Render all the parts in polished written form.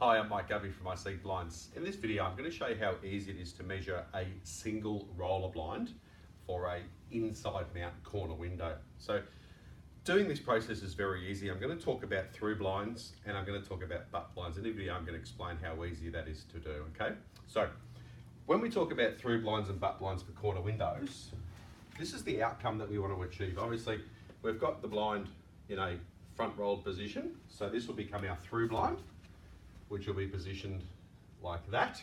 Hi, I'm Mike Gubby from iSeek Blinds. In this video, I'm going to show you how easy it is to measure a single roller blind for a inside mount corner window. So doing this process is very easy. I'm going to talk about through blinds and I'm going to talk about butt blinds. In the video, I'm going to explain how easy that is to do, okay? So when we talk about through blinds and butt blinds for corner windows, this is the outcome that we want to achieve. Obviously, we've got the blind in a front rolled position. So this will become our through blind, which will be positioned like that.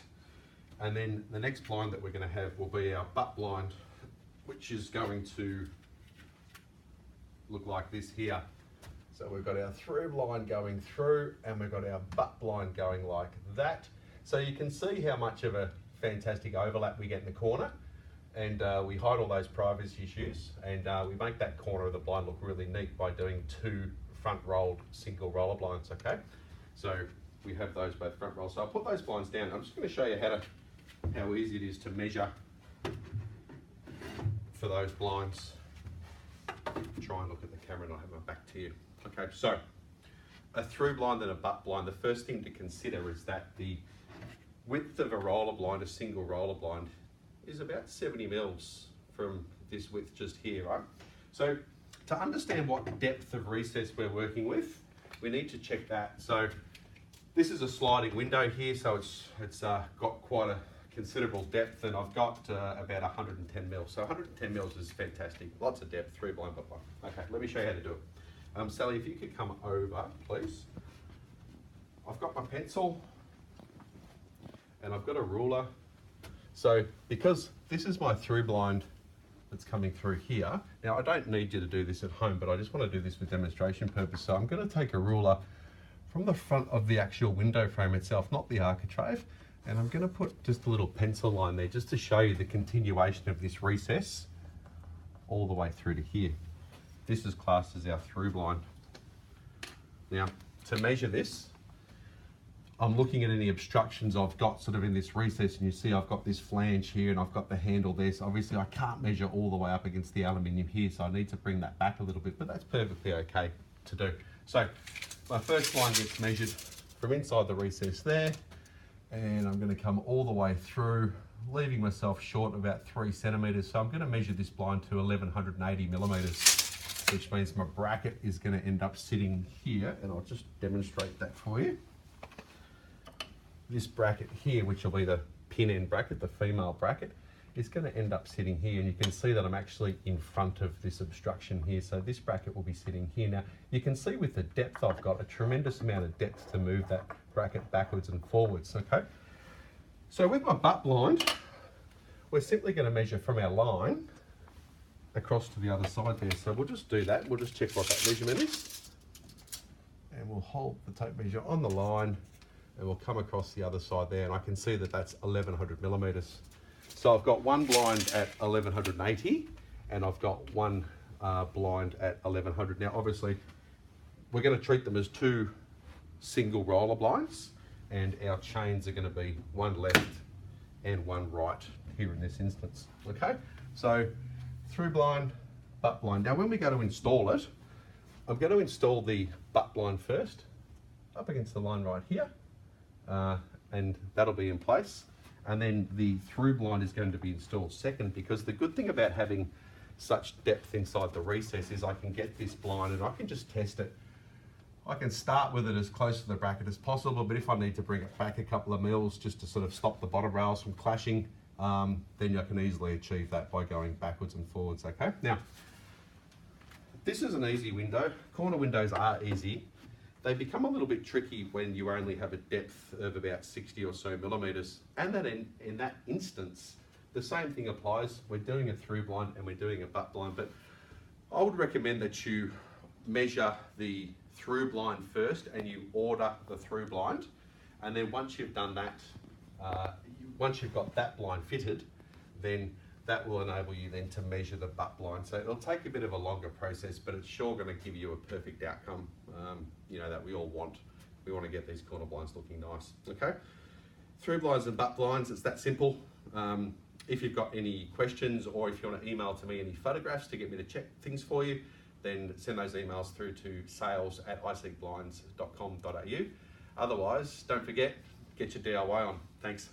And then the next blind that we're going to have will be our butt blind, which is going to look like this here. So we've got our through blind going through and we've got our butt blind going like that. So you can see how much of a fantastic overlap we get in the corner, and we hide all those privacy issues, and we make that corner of the blind look really neat by doing two front rolled single roller blinds, okay? So we have those both front rolled. So I'll put those blinds down. I'm just going to show you how easy it is to measure for those blinds. Try and look at the camera and I have my back to you. Okay, so a through blind and a butt blind, the first thing to consider is that the width of a roller blind, a single roller blind, is about 70 mils from this width just here, right? So to understand what depth of recess we're working with, we need to check that. So this is a sliding window here, so it's got quite a considerable depth, and I've got about 110 mils. So 110 mils is fantastic. Lots of depth, through blind, butt blind. Okay, let me show you how to do it. Sally, if you could come over, please. I've got my pencil and I've got a ruler. So because this is my through blind that's coming through here, now I don't need you to do this at home, but I just want to do this for demonstration purpose. So I'm going to take a ruler from the front of the actual window frame itself, not the architrave, and I'm going to put just a little pencil line there just to show you the continuation of this recess all the way through to here. This is classed as our through blind. Now, to measure this, I'm looking at any obstructions I've got sort of in this recess, and you see I've got this flange here and I've got the handle there, so obviously I can't measure all the way up against the aluminium here, so I need to bring that back a little bit, but that's perfectly okay to do. So my first blind gets measured from inside the recess there, and I'm going to come all the way through, leaving myself short about 3 centimeters. So I'm going to measure this blind to 1180 millimeters, which means my bracket is going to end up sitting here, and I'll just demonstrate that for you. This bracket here, which will be the pin end bracket, the female bracket, is going to end up sitting here, and you can see that I'm actually in front of this obstruction here. So this bracket will be sitting here. Now you can see with the depth I've got a tremendous amount of depth to move that bracket backwards and forwards, okay? So with my butt blind, we're simply going to measure from our line across to the other side there. So we'll just do that. We'll just check what that measurement is, and we'll hold the tape measure on the line, and we'll come across the other side there, and I can see that that's 1100 millimeters. So I've got one blind at 1180 and I've got one blind at 1100. Now obviously we're going to treat them as two single roller blinds, and our chains are going to be one left and one right here in this instance. Okay, so through blind, butt blind. Now when we go to install it, I'm going to install the butt blind first up against the line right here, and that'll be in place. And then the through blind is going to be installed second, because the good thing about having such depth inside the recess is I can get this blind and I can just test it. I can start with it as close to the bracket as possible, but if I need to bring it back a couple of mils just to sort of stop the bottom rails from clashing, then I can easily achieve that by going backwards and forwards, okay? Now, this is an easy window. Corner windows are easy. They become a little bit tricky when you only have a depth of about 60 or so millimeters. And that in that instance, the same thing applies. We're doing a through blind and we're doing a butt blind, but I would recommend that you measure the through blind first and you order the through blind. And then once you've done that, once you've got that blind fitted, then that will enable you then to measure the butt blind. So it'll take a bit of a longer process, but it's sure going to give you a perfect outcome, you know, that we all want. We want to get these corner blinds looking nice, okay? Through blinds and butt blinds, it's that simple. If you've got any questions, or if you want to email to me any photographs to get me to check things for you, then send those emails through to sales@iseekblinds.com.au. Otherwise, don't forget, get your DIY on. Thanks.